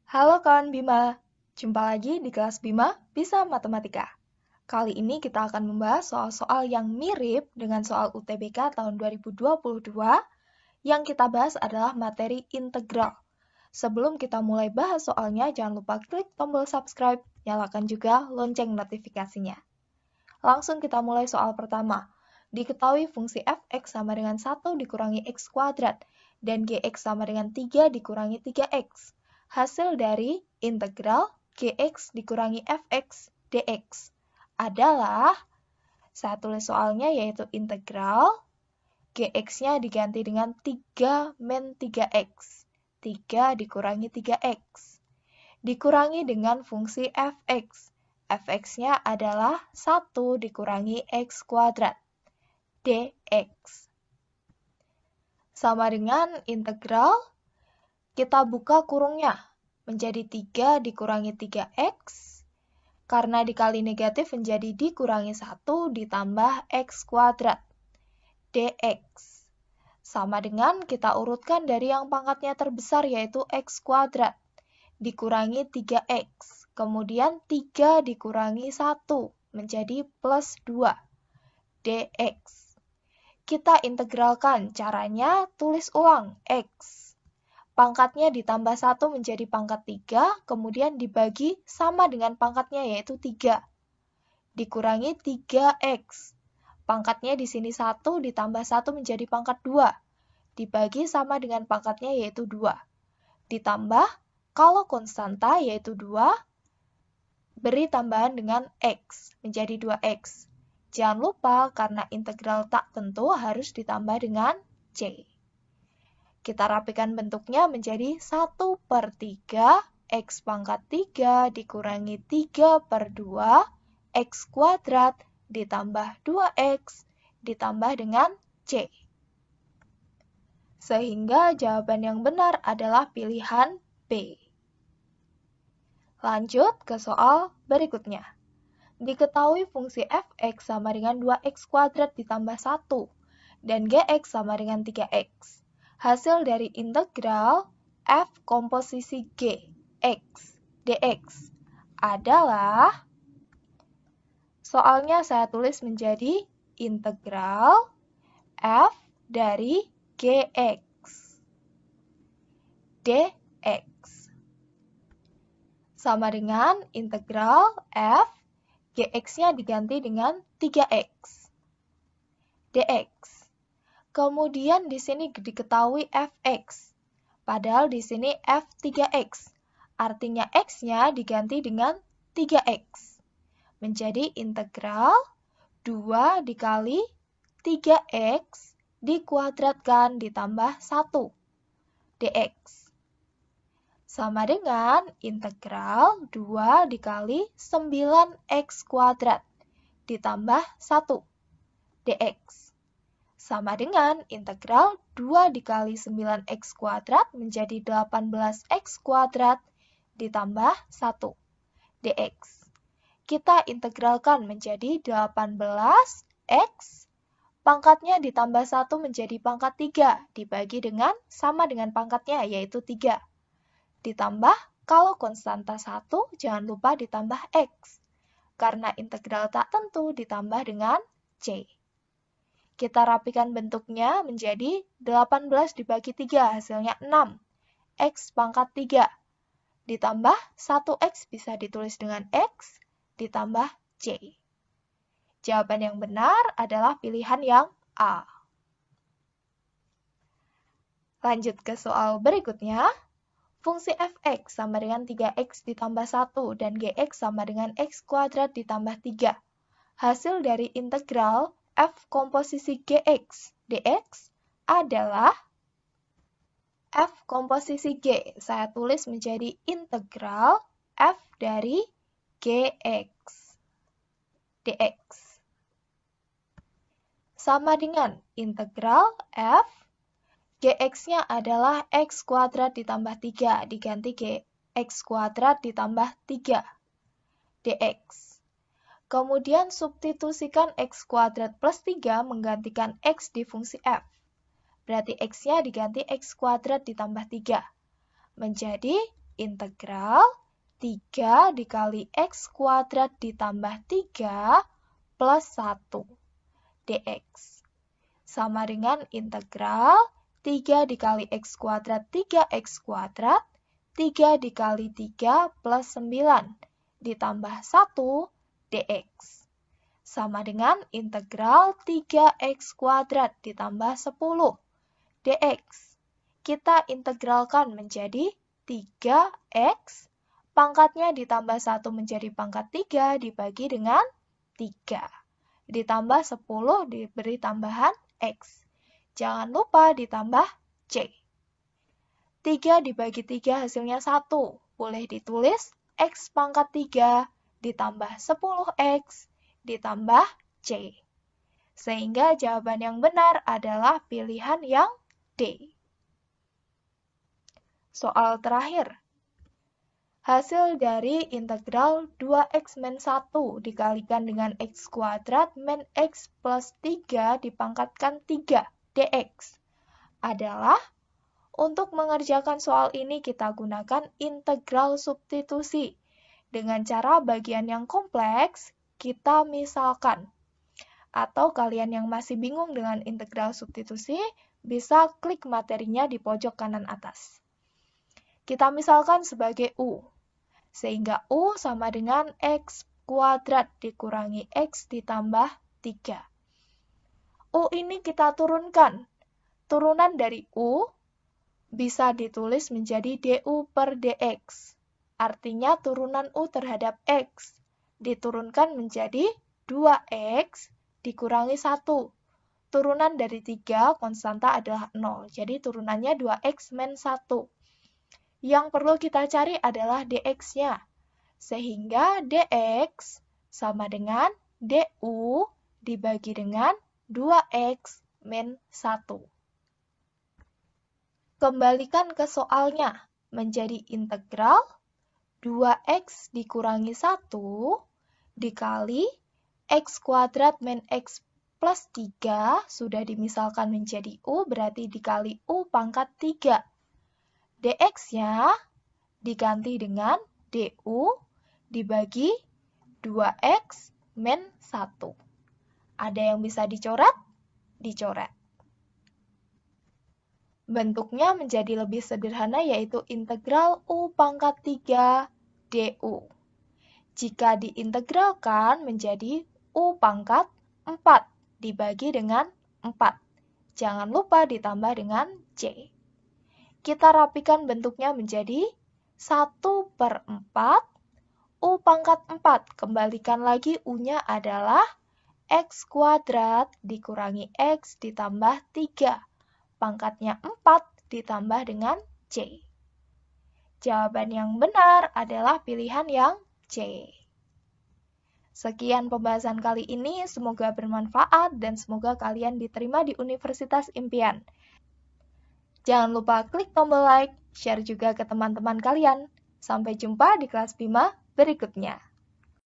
Halo kawan Bima, jumpa lagi di kelas Bima Bisa Matematika. Kali ini kita akan membahas soal-soal yang mirip dengan soal UTBK tahun 2022. Yang kita bahas adalah materi integral. Sebelum kita mulai bahas soalnya, jangan lupa klik tombol subscribe, nyalakan juga lonceng notifikasinya. Langsung kita mulai soal pertama. Diketahui fungsi fx sama dengan 1 dikurangi x kuadrat dan gx sama dengan 3 dikurangi 3x. Hasil dari integral gx dikurangi fx dx adalah, saya tulis soalnya yaitu integral gx-nya diganti dengan 3 min 3x. 3 dikurangi 3x. Dikurangi dengan fungsi fx. Fx-nya adalah 1 dikurangi x kuadrat. dx. Sama dengan integral, kita buka kurungnya menjadi 3 dikurangi 3x. Karena dikali negatif menjadi dikurangi 1 ditambah x kuadrat. dx. Sama dengan kita urutkan dari yang pangkatnya terbesar yaitu x kuadrat. Dikurangi 3x. Kemudian 3 dikurangi 1 menjadi plus 2. dx. Kita integralkan. Caranya tulis ulang x. Pangkatnya ditambah 1 menjadi pangkat 3, kemudian dibagi sama dengan pangkatnya yaitu 3. Dikurangi 3x. Pangkatnya di sini 1 ditambah 1 menjadi pangkat 2. Dibagi sama dengan pangkatnya yaitu 2. Ditambah, kalau konstanta yaitu 2, beri tambahan dengan x menjadi 2x. Jangan lupa karena integral tak tentu harus ditambah dengan c. Kita rapikan bentuknya menjadi 1/3 x pangkat 3 dikurangi 3/2 x kuadrat ditambah 2x ditambah dengan c. Sehingga jawaban yang benar adalah pilihan B. Lanjut ke soal berikutnya. Diketahui fungsi fx sama dengan 2x kuadrat ditambah 1 dan gx sama dengan 3x. Hasil dari integral f komposisi g, x, dx adalah, soalnya saya tulis menjadi integral f dari gx, dx. Sama dengan integral f, gx-nya diganti dengan 3x, dx. Kemudian di sini diketahui fx, padahal di sini f3x. Artinya x-nya diganti dengan 3x. Menjadi integral 2 dikali 3x dikuadratkan ditambah 1, dx. Sama dengan integral 2 dikali 9x kuadrat ditambah 1, dx. Sama dengan integral 2 dikali 9x kuadrat menjadi 18x kuadrat ditambah 1, dx. Kita integralkan menjadi 18x, pangkatnya ditambah 1 menjadi pangkat 3, dibagi dengan sama dengan pangkatnya yaitu 3. Ditambah, kalau konstanta 1, jangan lupa ditambah x. Karena integral tak tentu ditambah dengan c. Kita rapikan bentuknya menjadi 18 dibagi 3, hasilnya 6. X pangkat 3. Ditambah 1x bisa ditulis dengan x, ditambah c. Jawaban yang benar adalah pilihan yang A. Lanjut ke soal berikutnya. Fungsi fx sama dengan 3x ditambah 1 dan gx sama dengan x kuadrat ditambah 3. Hasil dari integral f komposisi gx dx adalah, f komposisi g saya tulis menjadi integral f dari gx dx. Sama dengan integral f, gx-nya adalah x kuadrat ditambah 3 diganti x kuadrat ditambah 3, dx. Kemudian substitusikan x kuadrat plus 3 menggantikan x di fungsi f. Berarti x-nya diganti x kuadrat ditambah 3. Menjadi integral 3 dikali X kuadrat ditambah 3 plus 1 dx. Sama dengan integral 3 dikali X kuadrat 3X kuadrat 3 dikali 3 plus 9 ditambah 1 dx. Sama dengan integral 3X kuadrat ditambah 10 dx. Kita integralkan menjadi 3X, pangkatnya ditambah 1 menjadi pangkat 3 dibagi dengan 3. Ditambah 10 diberi tambahan X. Jangan lupa ditambah C. 3 dibagi 3 hasilnya 1. Boleh ditulis X pangkat 3 ditambah 10X ditambah C. Sehingga jawaban yang benar adalah pilihan yang D. Soal terakhir. Hasil dari integral 2X min 1 dikalikan dengan X kuadrat min X plus 3 dipangkatkan 3 dx adalah, untuk mengerjakan soal ini kita gunakan integral substitusi. Dengan cara bagian yang kompleks, kita misalkan. Atau kalian yang masih bingung dengan integral substitusi, bisa klik materinya di pojok kanan atas. Kita misalkan sebagai U, sehingga U sama dengan X kuadrat dikurangi X ditambah 3. U ini kita turunkan. Turunan dari U bisa ditulis menjadi DU per DX. Artinya turunan U terhadap X diturunkan menjadi 2X dikurangi 1. Turunan dari 3 konstanta adalah 0. Jadi turunannya 2X min 1. Yang perlu kita cari adalah dx-nya. Sehingga dx sama dengan du dibagi dengan 2x min 1. Kembalikan ke soalnya. Menjadi integral 2x dikurangi 1 dikali x kuadrat min x plus 3 sudah dimisalkan menjadi u, berarti dikali u pangkat 3. dx-nya diganti dengan du dibagi 2x min 1. Ada yang bisa dicoret? Dicoret. Bentuknya menjadi lebih sederhana, yaitu integral u pangkat 3 du. Jika diintegralkan menjadi u pangkat 4 dibagi dengan 4. Jangan lupa ditambah dengan c. Kita rapikan bentuknya menjadi 1/4 u pangkat 4. Kembalikan lagi u-nya adalah x kuadrat dikurangi x ditambah 3. Pangkatnya 4 ditambah dengan c. Jawaban yang benar adalah pilihan yang C. Sekian pembahasan kali ini, semoga bermanfaat dan semoga kalian diterima di Universitas Impian. Jangan lupa klik tombol like, share juga ke teman-teman kalian. Sampai jumpa di kelas BIMA berikutnya.